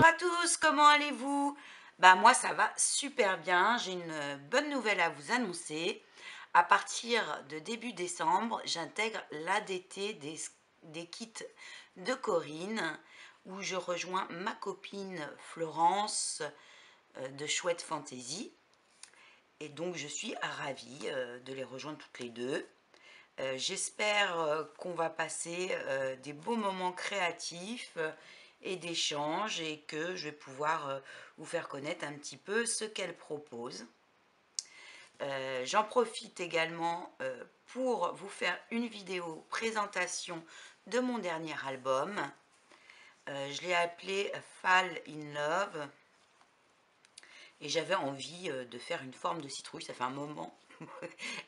Bonjour à tous, comment allez-vous? Bah moi ça va super bien, j'ai une bonne nouvelle à vous annoncer. À partir de début décembre, j'intègre l'ADT des kits de Corinne où je rejoins ma copine Florence de Chouette Fantaisie. Et donc je suis ravie de les rejoindre toutes les deux. J'espère qu'on va passer des beaux moments créatifs et d'échanges et que je vais pouvoir vous faire connaître un petit peu ce qu'elle propose. J'en profite également pour vous faire une vidéo présentation de mon dernier album. Je l'ai appelé Fall in Love et j'avais envie de faire une forme de citrouille, ça fait un moment.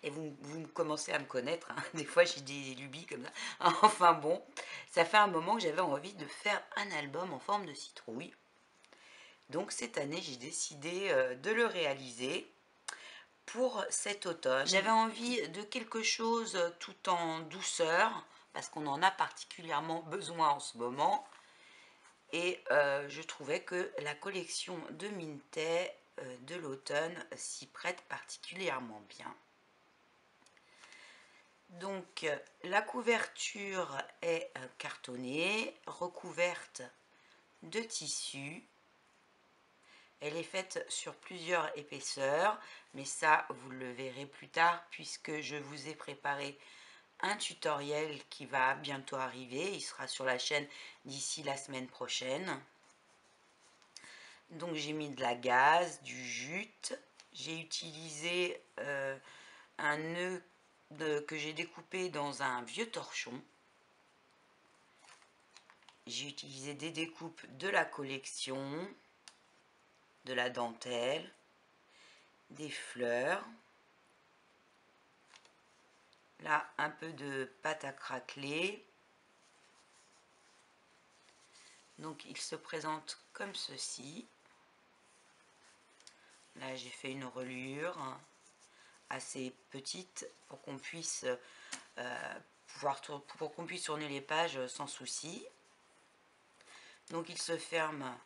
Et vous commencez à me connaître, hein. Des fois j'ai des lubies comme ça. Enfin bon, ça fait un moment que j'avais envie de faire un album en forme de citrouille. Donc cette année j'ai décidé de le réaliser pour cet automne. J'avais envie de quelque chose tout en douceur, parce qu'on en a particulièrement besoin en ce moment. Et je trouvais que la collection de Mintet de l'automne s'y prête particulièrement bien. Donc la couverture est cartonnée, recouverte de tissu. Elle est faite sur plusieurs épaisseurs, mais ça vous le verrez plus tard puisque je vous ai préparé un tutoriel qui va bientôt arriver. Il sera sur la chaîne d'ici la semaine prochaine. Donc j'ai mis de la gaze, du jute. J'ai utilisé un nœud que j'ai découpé dans un vieux torchon. J'ai utilisé des découpes de la collection, de la dentelle, des fleurs. Là, un peu de pâte à craqueler. Donc, il se présente comme ceci. Là, j'ai fait une reliure assez petite pour qu'on puisse tourner les pages sans souci. Donc, il se ferme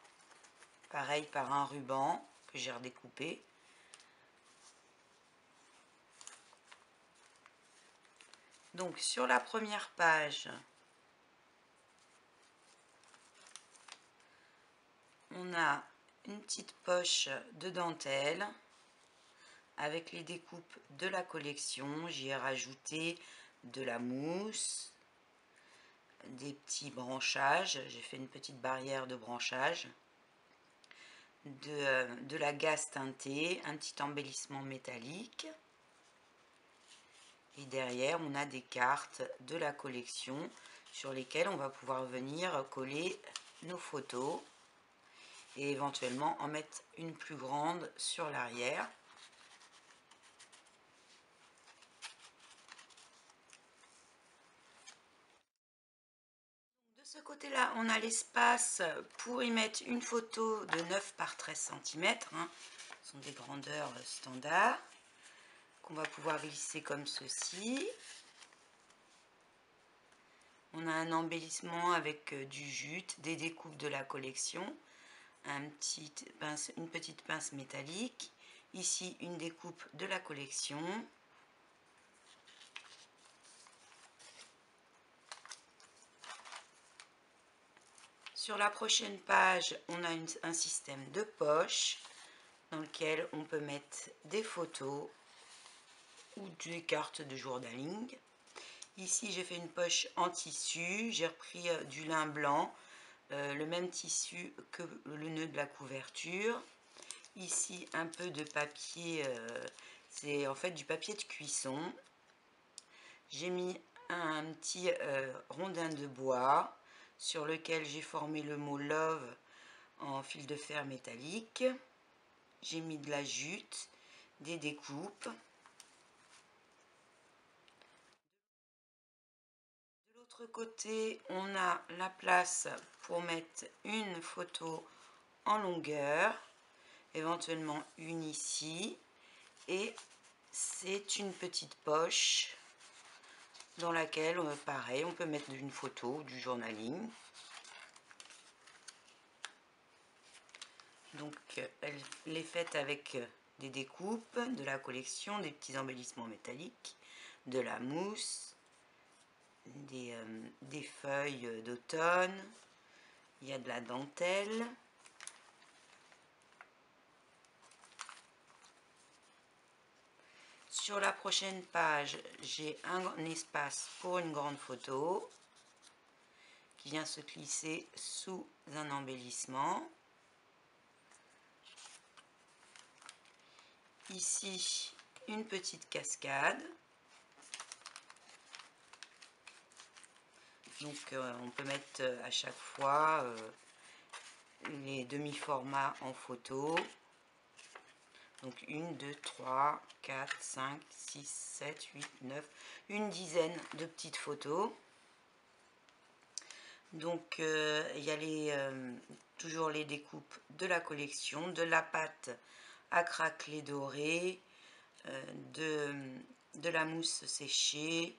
pareil par un ruban que j'ai redécoupé. Donc, sur la première page, on a une petite poche de dentelle avec les découpes de la collection. J'y ai rajouté de la mousse, des petits branchages. J'ai fait une petite barrière de branchage, de la gaze teintée, un petit embellissement métallique. Et derrière, on a des cartes de la collection sur lesquelles on va pouvoir venir coller nos photos et éventuellement en mettre une plus grande sur l'arrière. De ce côté-là, on a l'espace pour y mettre une photo de 9 par 13 cm. Ce sont des grandeurs standards qu'on va pouvoir glisser comme ceci. On a un embellissement avec du jute, des découpes de la collection, une petite pince métallique. Ici, une découpe de la collection. Sur la prochaine page, on a un système de poche dans lequel on peut mettre des photos ou des cartes de journaling. Ici, j'ai fait une poche en tissu. J'ai repris du lin blanc, le même tissu que le nœud de la couverture. Ici, un peu de papier, c'est en fait du papier de cuisson. J'ai mis un petit rondin de bois sur lequel j'ai formé le mot Love en fil de fer métallique. J'ai mis de la jute, des découpes. De l'autre côté, on a la place pour mettre une photo en longueur, éventuellement une ici. Et c'est une petite poche dans laquelle, pareil, on peut mettre une photo, du journaling. Donc elle est faite avec des découpes de la collection, des petits embellissements métalliques, de la mousse, des feuilles d'automne, il y a de la dentelle. Sur la prochaine page, j'ai un espace pour une grande photo qui vient se glisser sous un embellissement. Ici, une petite cascade. Donc on peut mettre à chaque fois les demi-formats en photo. Donc 1, 2, 3, 4, 5, 6, 7, 8, 9, une dizaine de petites photos. Donc il y a toujours les découpes de la collection, de la pâte à craquelé doré, de la mousse séchée,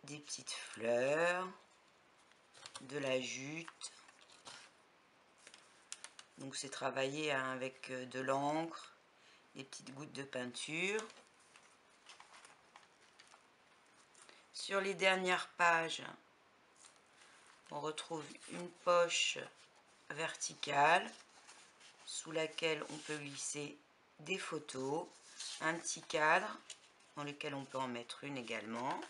des petites fleurs, de la jute. Donc c'est travaillé avec de l'encre, des petites gouttes de peinture. Sur les dernières pages, on retrouve une poche verticale sous laquelle on peut glisser des photos, un petit cadre dans lequel on peut en mettre une également.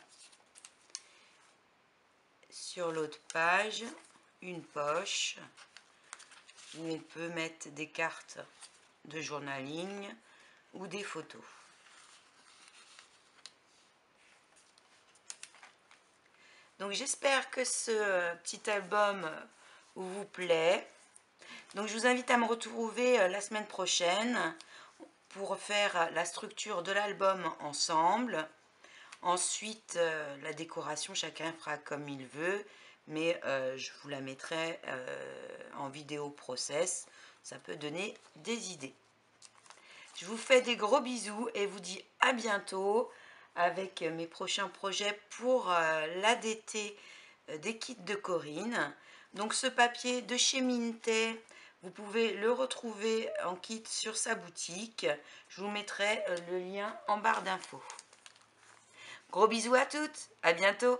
Sur l'autre page, une poche où on peut mettre des cartes de journaling ou des photos. Donc j'espère que ce petit album vous plaît. Donc je vous invite à me retrouver la semaine prochaine pour faire la structure de l'album ensemble. Ensuite, la décoration, chacun fera comme il veut, mais je vous la mettrai en vidéo process. Ça peut donner des idées. Je vous fais des gros bisous et vous dis à bientôt avec mes prochains projets pour l'ADT des kits de Corinne. Donc ce papier de chez Minté, vous pouvez le retrouver en kit sur sa boutique. Je vous mettrai le lien en barre d'infos. Gros bisous à toutes, à bientôt.